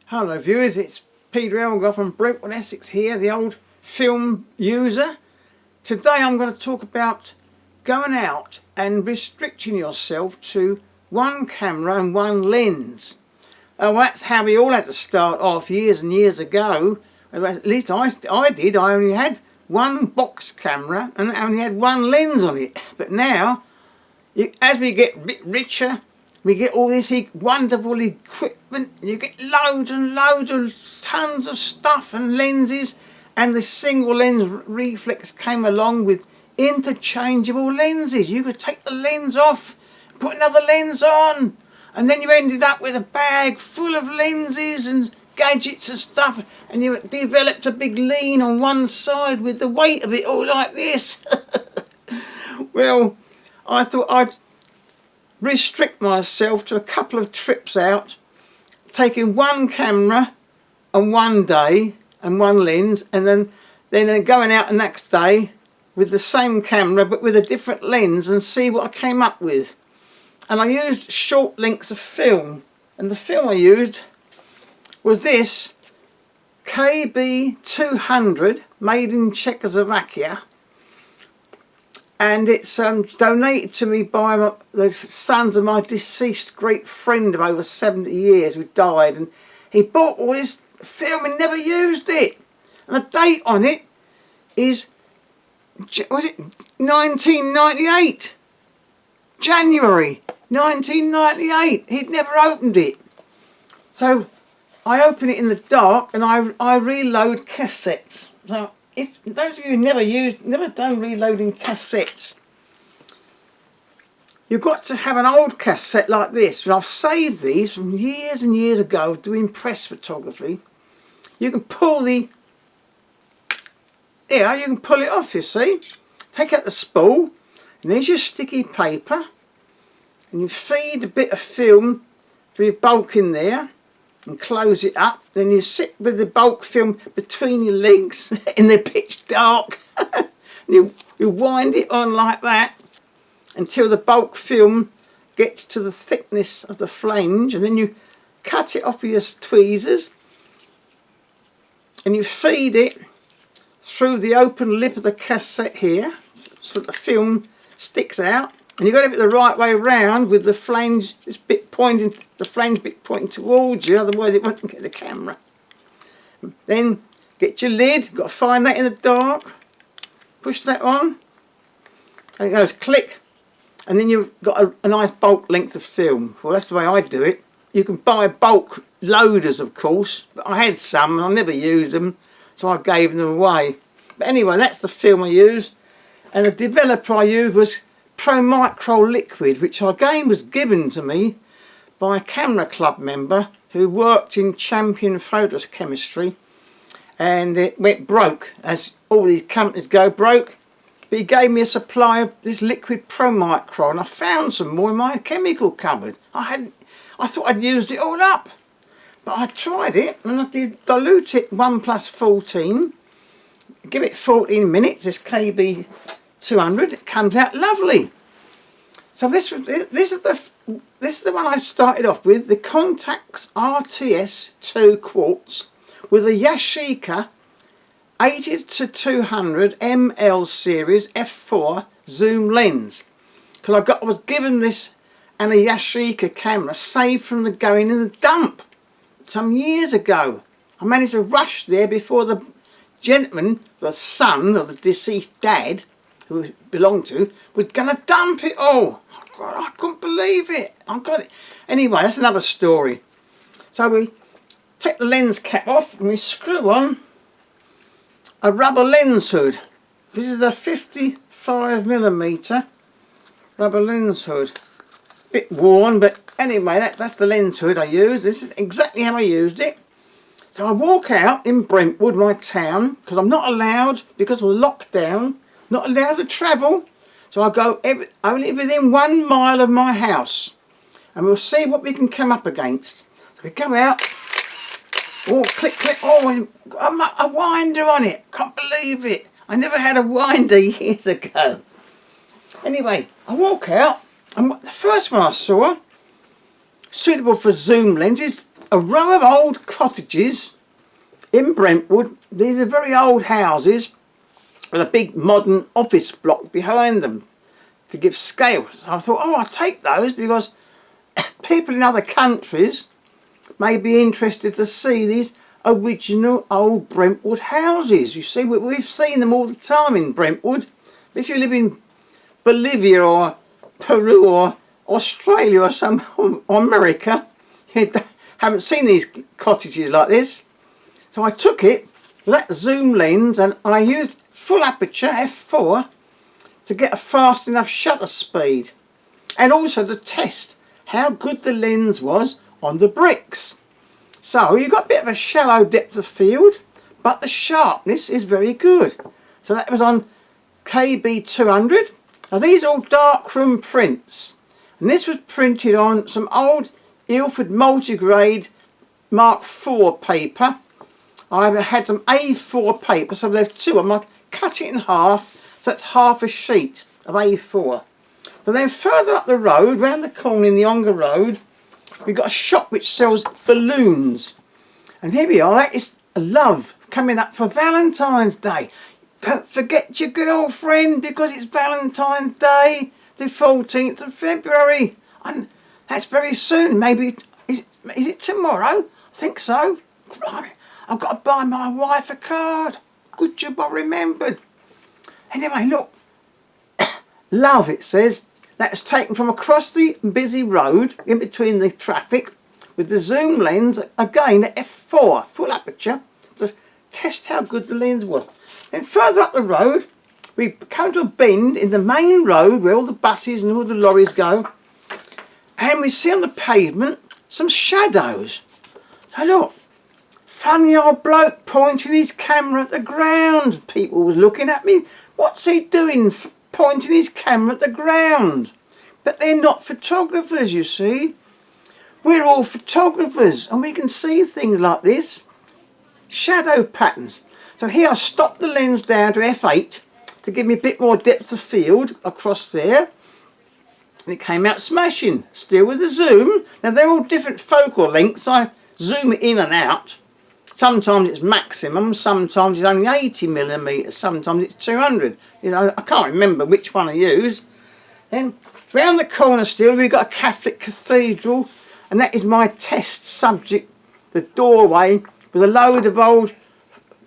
Hello viewers, it's Peter Elgar from Brentwood, Essex here, the old film user. Today I'm going to talk about going out and restricting yourself to one camera and one lens. Well, that's how we all had to start off years and years ago. At least I did. I only had one box camera and I only had one lens on it. But now, as we get a bit richer, we get all this wonderful equipment. You get loads and loads of tons of stuff and lenses, and the single lens reflex came along with interchangeable lenses. You could take the lens off, put another lens on, and then you ended up with a bag full of lenses and gadgets and stuff, and you developed a big lean on one side with the weight of it all like this. Well, I thought I'd restrict myself to a couple of trips out, taking one camera on one day and one lens, and then going out the next day with the same camera but with a different lens and see what I came up with. And I used short lengths of film, and the film I used was this KB200 made in Czechoslovakia. And it's donated to me by the sons of my deceased great friend of over 70 years who died. And he bought all this film and never used it. And the date on it is, was it 1998? January 1998. He'd never opened it. So I open it in the dark and I reload cassettes. So if those of you who never done reloading cassettes, you've got to have an old cassette like this. And I've saved these from years and years ago doing press photography. You can pull you can pull it off, you see. Take out the spool, and there's your sticky paper, and you feed a bit of film for your bulk in there and close it up. Then you sit with the bulk film between your legs in the pitch dark. And you wind it on like that until the bulk film gets to the thickness of the flange, and then you cut it off with your tweezers and you feed it through the open lip of the cassette here so that the film sticks out. And you've got to have it the right way round with the flange bit pointing towards you, otherwise it won't get the camera. Then get your lid, you've got to find that in the dark, push that on, and it goes click, and then you've got a nice bulk length of film. Well, that's the way I do it. You can buy bulk loaders, of course, but I had some and I never used them, so I gave them away. But anyway, that's the film I used, and the developer I used was Pro Micro Liquid, which again was given to me by a camera club member who worked in Champion Photochemistry, and it went broke, as all these companies go broke. But he gave me a supply of this liquid Pro Micro, and I found some more in my chemical cupboard. I thought I'd used it all up, but I tried it and I did dilute it 1+14, give it 14 minutes, this KB200, it comes out lovely. So this is the one I started off with, the Contax RTS2 quartz with a Yashica 80-200 ML series f4 zoom lens. Because I was given this and a Yashica camera saved from the going in the dump some years ago. I managed to rush there before the gentleman, the son of the deceased dad, who it belonged to, was going to dump it all. God, I couldn't believe it. I got it. Anyway, that's another story. So we take the lens cap off and we screw on a rubber lens hood. This is a 55mm rubber lens hood. Bit worn, but anyway, that's the lens hood I used. This is exactly how I used it. So I walk out in Brentwood, my town, because I'm not allowed, because of the lockdown, not allowed to travel. So I go only within 1 mile of my house, and we'll see what we can come up against. So we go out, oh, click, click, oh, a winder on it. Can't believe it. I never had a winder years ago. Anyway, I walk out, and the first one I saw, suitable for zoom lenses, a row of old cottages in Brentwood. These are very old houses with a big modern office block behind them to give scale. So I thought, oh, I'll take those because people in other countries may be interested to see these original old Brentwood houses. You see, we've seen them all the time in Brentwood. If you live in Bolivia or Peru or Australia or or America, you haven't seen these cottages like this. So I took it with that zoom lens and I used full aperture f4 to get a fast enough shutter speed, and also to test how good the lens was on the bricks. So you've got a bit of a shallow depth of field, but the sharpness is very good. So that was on KB200. Now these are all darkroom prints, and this was printed on some old Ilford multigrade Mark IV paper. I had some A4 paper, so there's two. I'm like, cut it in half, so that's half a sheet of A4. So then further up the road, round the corner in the Ongar Road, we've got a shop which sells balloons. And here we are, that is love coming up for Valentine's Day. Don't forget your girlfriend because it's Valentine's Day, the 14th of February. And that's very soon. Maybe, is it tomorrow? I think so. I've got to buy my wife a card. Good job I remembered. Anyway, look. Love, it says. That was taken from across the busy road in between the traffic with the zoom lens, again at f4, full aperture, to test how good the lens was. Then further up the road, we come to a bend in the main road where all the buses and all the lorries go, and we see on the pavement some shadows. So look, funny old bloke pointing his camera at the ground. People was looking at me. What's he doing? Pointing his camera at the ground. But they're not photographers, you see. We're all photographers and we can see things like this. Shadow patterns. So here I stopped the lens down to f8 to give me a bit more depth of field across there. And it came out smashing, still with the zoom. Now they're all different focal lengths. I zoom it in and out. Sometimes it's maximum, sometimes it's only 80mm, sometimes it's 200. You know, I can't remember which one I used. Then round the corner still we've got a Catholic cathedral, and that is my test subject, the doorway with a load of old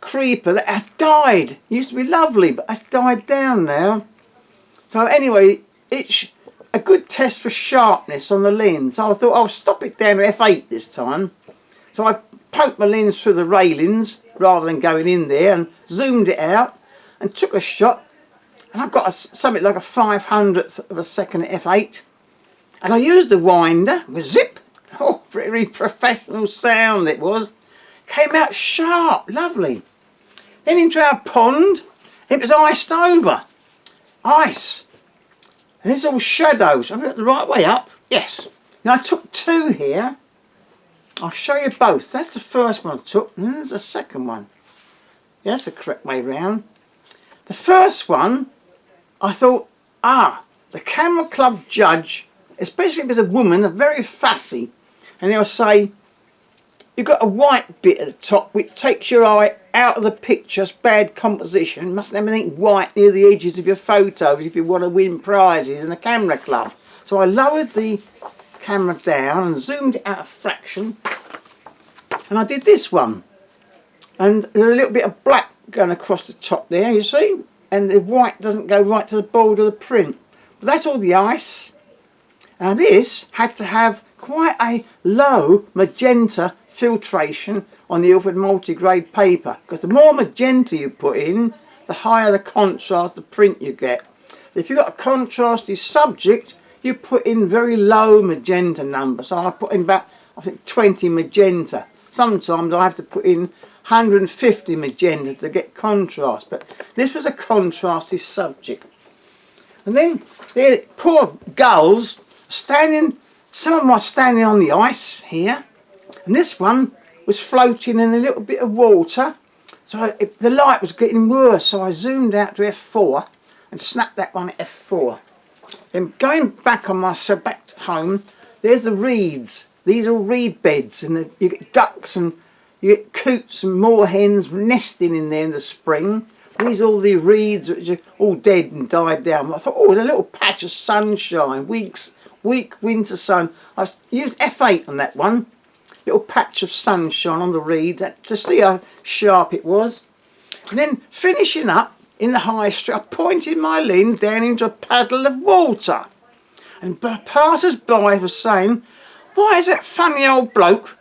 creeper that has died. It used to be lovely, but has died down now. So anyway, it's a good test for sharpness on the lens. So I thought I'll stop it down to f8 this time. So I poked my lens through the railings rather than going in there and zoomed it out and took a shot, and I've got something like a 500th of a second at f8, and I used the winder with zip. Oh, very professional sound it was. Came out sharp, lovely. Then into our pond, it was iced over. Ice. And there's all shadows. I've got the right way up. Yes. Now I took two here. I'll show you both. That's the first one I took, and then there's the second one. Yeah, that's the correct way round. The first one, I thought, the Camera Club judge, especially if it's a woman, are very fussy, and they'll say, you've got a white bit at the top which takes your eye out of the picture. It's bad composition. You mustn't have anything white near the edges of your photos if you want to win prizes in the Camera Club. So I lowered the camera down and zoomed it out a fraction, and I did this one, and there's a little bit of black going across the top there, you see, and the white doesn't go right to the border of the print, but that's all the ice. Now this had to have quite a low magenta filtration on the Ilford multigrade paper, because the more magenta you put in, the higher the contrast the print you get. If you've got a contrasty subject, you put in very low magenta number. So I put in about, I think, 20 magenta. Sometimes I have to put in 150 magenta to get contrast, but this was a contrasty subject. And then the poor gulls standing, some of them are standing on the ice here, and this one was floating in a little bit of water. So the light was getting worse, so I zoomed out to f4 and snapped that one at f4. Then going back on myself, back home, there's the reeds these are reed beds, and you get ducks and you get coots and moorhens nesting in there in the spring. These are all the reeds which are all dead and died down. I thought, oh, there's a little patch of sunshine, weak winter sun. I used F8 on that one, little patch of sunshine on the reeds to see how sharp it was. And then finishing up in the high street, I pointed my lens down into a puddle of water. And passers-by were saying, why is that funny old bloke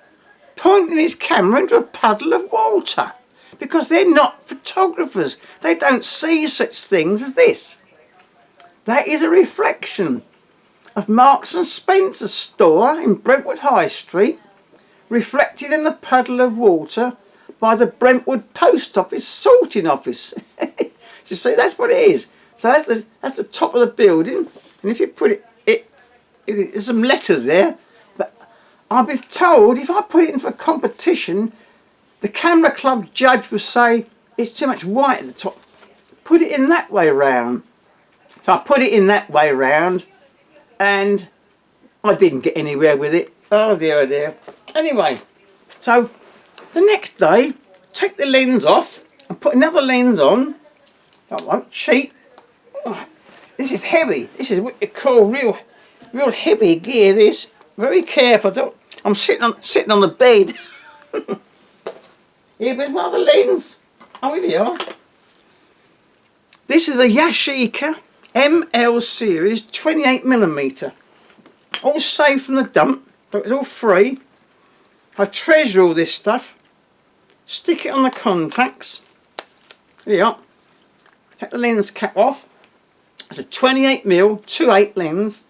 pointing his camera into a puddle of water? Because they're not photographers. They don't see such things as this. That is a reflection of Marks and Spencer's store in Brentwood High Street, reflected in a puddle of water by the Brentwood Post Office sorting office. You see, that's what it is. So that's the top of the building, and if you put there's some letters there. But I've been told if I put it in for a competition, the camera club judge would say it's too much white at the top. Put it in that way round. So I put it in that way round, and I didn't get anywhere with it. Oh dear, oh dear. Anyway, so the next day, take the lens off and put another lens on. I won't cheat. Oh, this is heavy. This is what you call real heavy gear. This. Very careful. I'm sitting on the bed. Here's my other lens. Oh, here we are. This is a Yashica ML series 28mm. All saved from the dump, but it's all free. I treasure all this stuff. Stick it on the contacts. Here you are. Take the lens cap off. It's a 28mm 2.8 lens.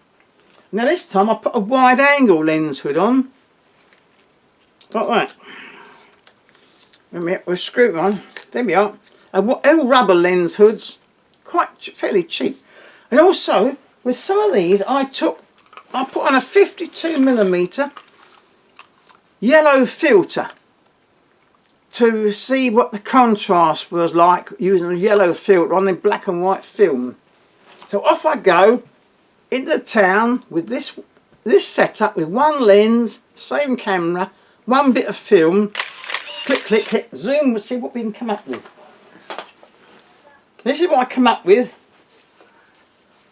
Now this time I put a wide angle lens hood on. Like that. We'll screw it on. There we are. And all rubber lens hoods. Fairly cheap. And also, with some of these I put on a 52mm yellow filter to see what the contrast was like using a yellow filter on the black and white film. So off I go into the town with this setup with one lens, same camera, one bit of film, click, click, click, zoom, we'll see what we can come up with. This is what I come up with.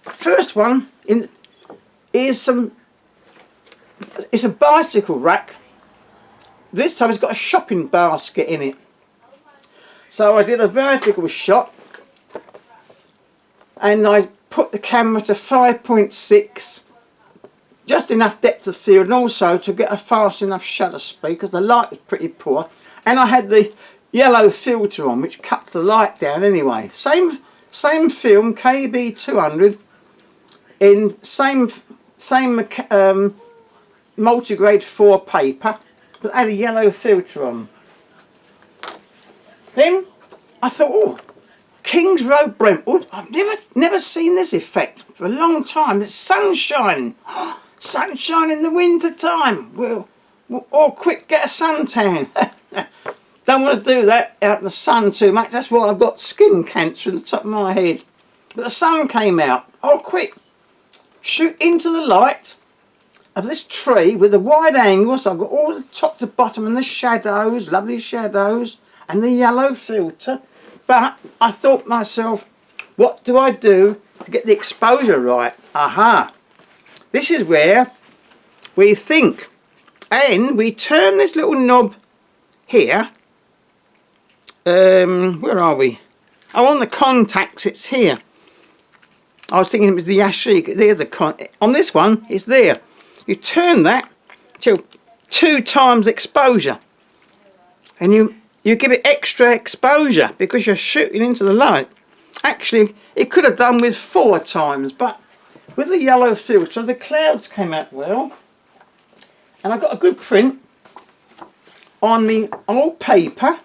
First one is it's a bicycle rack. This time it's got a shopping basket in it. So I did a vertical shot and I put the camera to 5.6, just enough depth of field, and also to get a fast enough shutter speed because the light was pretty poor, and I had the yellow filter on which cuts the light down anyway. Same film, KB200, in same multigrade 4 paper, but I had a yellow filter on. Then I thought, oh, Kings Road, Brentwood, I've never seen this effect for a long time. It's sunshine. Sunshine in the winter time. We'll all quick get a suntan. Don't want to do that out in the sun too much. That's why I've got skin cancer in the top of my head. But the sun came out. Oh, quick. Shoot into the light of this tree with a wide angle. So I've got all the top to bottom and the shadows, lovely shadows, and the yellow filter. But I thought myself, what do I do to get the exposure right? Aha! This is where we think. And we turn this little knob here. Where are we? Oh, on the contacts, it's here. I was thinking it was the Yashica. There, on this one, it's there. You turn that to 2 times exposure. And you give it extra exposure because you're shooting into the light. Actually, it could have done with 4 times, but with the yellow filter, the clouds came out well. And I got a good print on the old paper.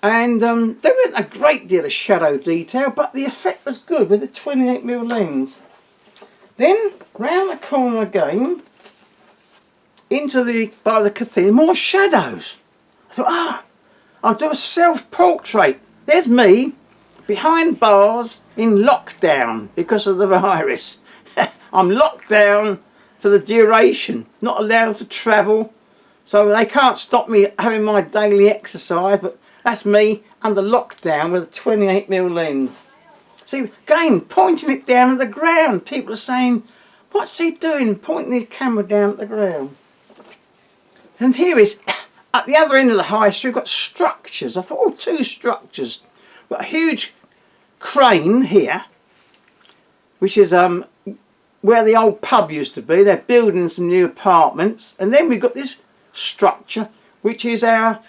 And there wasn't a great deal of shadow detail, but the effect was good with the 28mm lens. Then, round the corner again, by the cathedral, more shadows. I thought, I'll do a self-portrait. There's me, behind bars, in lockdown because of the virus. I'm locked down, for the duration, not allowed to travel. So they can't stop me having my daily exercise, but that's me under lockdown with a 28mm lens. See, again, pointing it down at the ground. People are saying, what's he doing, pointing his camera down at the ground? And here is, at the other end of the high street, we've got structures. I thought, oh, 2 structures. We've got a huge crane here, which is where the old pub used to be. They're building some new apartments. And then we've got this structure, which is our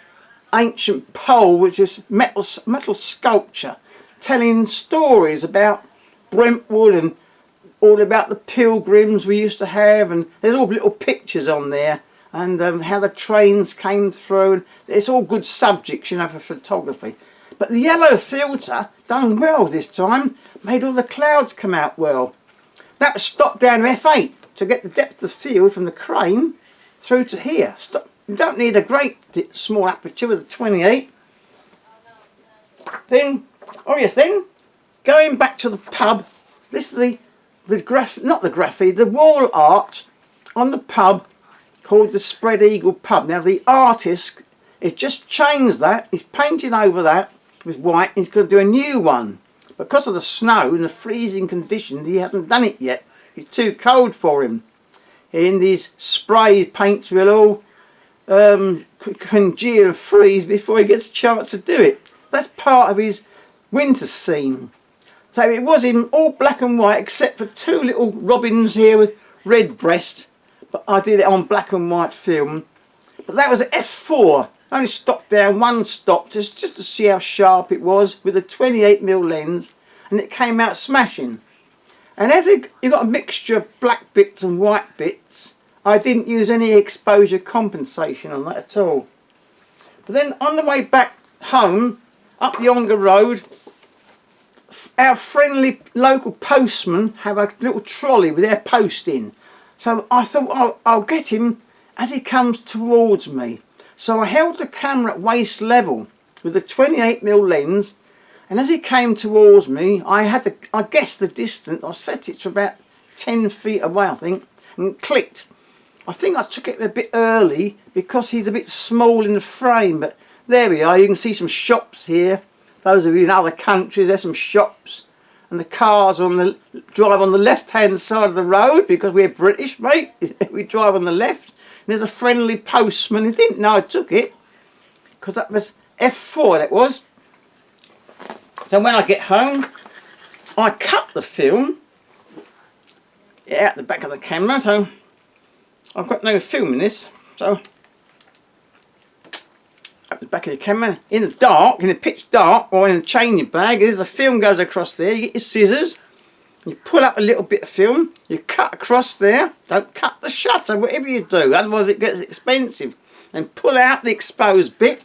ancient pole, which is metal sculpture, telling stories about Brentwood and all about the pilgrims we used to have, and there's all little pictures on there, and how the trains came through, and it's all good subjects, you know, for photography. But the yellow filter done well this time, made all the clouds come out well. That was stopped down to f8 to get the depth of field from the crane through to here. You don't need a great small aperture with a 28. Then, oh yes, then going back to the pub, this is the wall art on the pub called the Spread Eagle Pub. Now the artist has just changed that. He's painting over that with white. He's going to do a new one. Because of the snow and the freezing conditions, he hasn't done it yet. It's too cold for him. And these spray paints will all congeal and freeze before he gets a chance to do it. That's part of his winter scene. So it was in all black and white except for 2 little robins here with red breast, but I did it on black and white film. But that was at f4. I only stopped down 1 stop just to see how sharp it was with a 28mm lens, and it came out smashing. And as you got a mixture of black bits and white bits, I didn't use any exposure compensation on that at all. But then on the way back home, up the Ongar Road, our friendly local postmen have a little trolley with their post in. So I thought I'll get him as he comes towards me. So I held the camera at waist level with a 28mm lens, and as he came towards me, I guessed the distance. I set it to about 10 feet away, I think, and clicked. I think I took it a bit early because he's a bit small in the frame, but there we are. You can see some shops here. Those of you in other countries, there's some shops, and the cars drive on the left-hand side of the road because we're British, mate. We drive on the left. And there's a friendly postman. He didn't know I took it because that was f4. That was. So when I get home, I cut the film out the back of the camera. So I've got no film in this. So at the back of the camera, in the dark, in the pitch dark, or in a chaining bag, there's a film goes across there. You get your scissors, you pull up a little bit of film, you cut across there. Don't cut the shutter, whatever you do, otherwise it gets expensive. And pull out the exposed bit,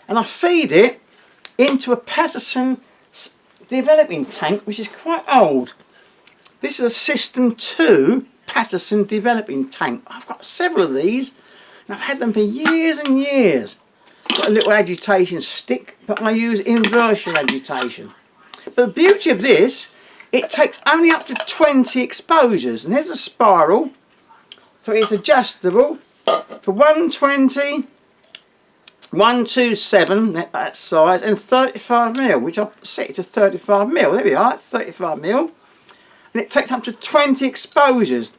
and I feed it into a Paterson developing tank, which is quite old. This is a System 2 Paterson developing tank. I've got several of these, and I've had them for years and years. Got a little agitation stick, but I use inversion agitation. But the beauty of this, it takes only up to 20 exposures, and here's a spiral, so it's adjustable for 120, 127, that size, and 35mm, which I've set it to 35mm. There we are, it's 35mm, and it takes up to 20 exposures.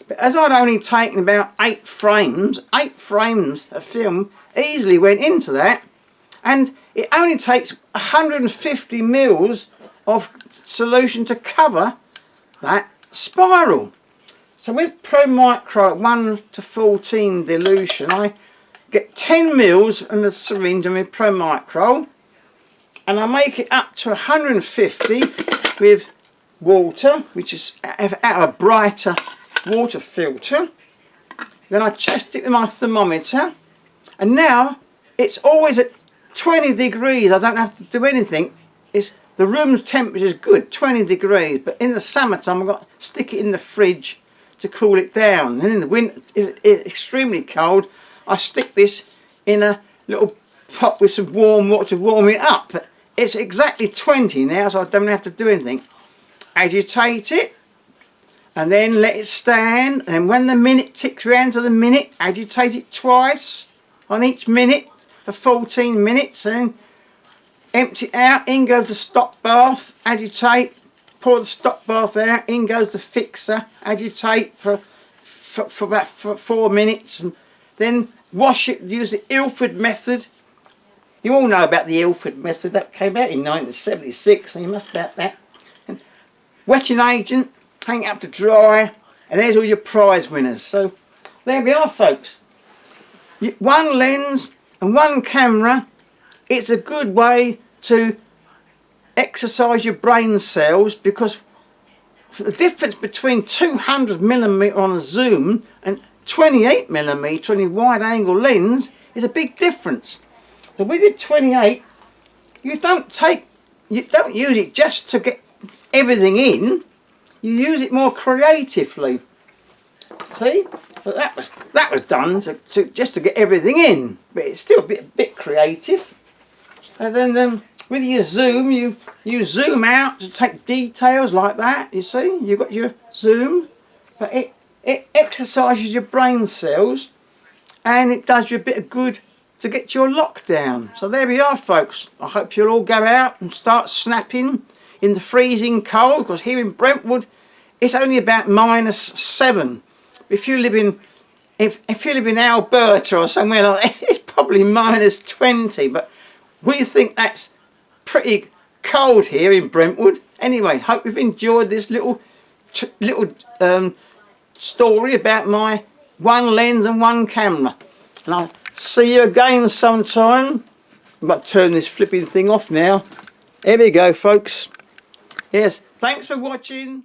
But as I'd only taken about 8 frames of film easily went into that, and it only takes 150 mils of solution to cover that spiral. So with Pro Micro 1 to 14 dilution, I get 10 mils in the syringe with Pro Micro, and I make it up to 150 with water, which is out of a brighter water filter. Then I test it with my thermometer, and now it's always at 20 degrees. I don't have to do anything. The room's temperature is good, 20 degrees, but in the summertime I've got to stick it in the fridge to cool it down. And in the winter, if it's extremely cold, I stick this in a little pot with some warm water to warm it up. But it's exactly 20 now, so I don't have to do anything. Agitate it, and then let it stand, and when the minute ticks round to the minute, agitate it twice on each minute for 14 minutes, and empty it out. In goes the stop bath, agitate, pour the stop bath out, in goes the fixer, agitate for about 4 minutes, and then wash it, use the Ilford method. You all know about the Ilford method, that came out in 1976, so you must about that. And wetting agent, hang it up to dry, and there's all your prize winners. So there we are, folks. One lens and one camera. It's a good way to exercise your brain cells, because the difference between 200mm on a zoom and 28mm on a wide angle lens is a big difference. So with your 28, you don't use it just to get everything in. You use it more creatively. See, but that was done to just to get everything in, but it's still a bit creative. And then with your zoom, you zoom out to take details like that. You see, you've got your zoom, but it exercises your brain cells, and it does you a bit of good to get your lockdown. So there we are, folks. I hope you'll all go out and start snapping in the freezing cold, because here in Brentwood it's only about -7. If you live in Alberta or somewhere like that, it's probably -20, but we think that's pretty cold here in Brentwood. Anyway, hope you've enjoyed this little story about my one lens and one camera, and I'll see you again sometime. I've got to turn this flipping thing off now. Here we go, folks. Yes, thanks for watching.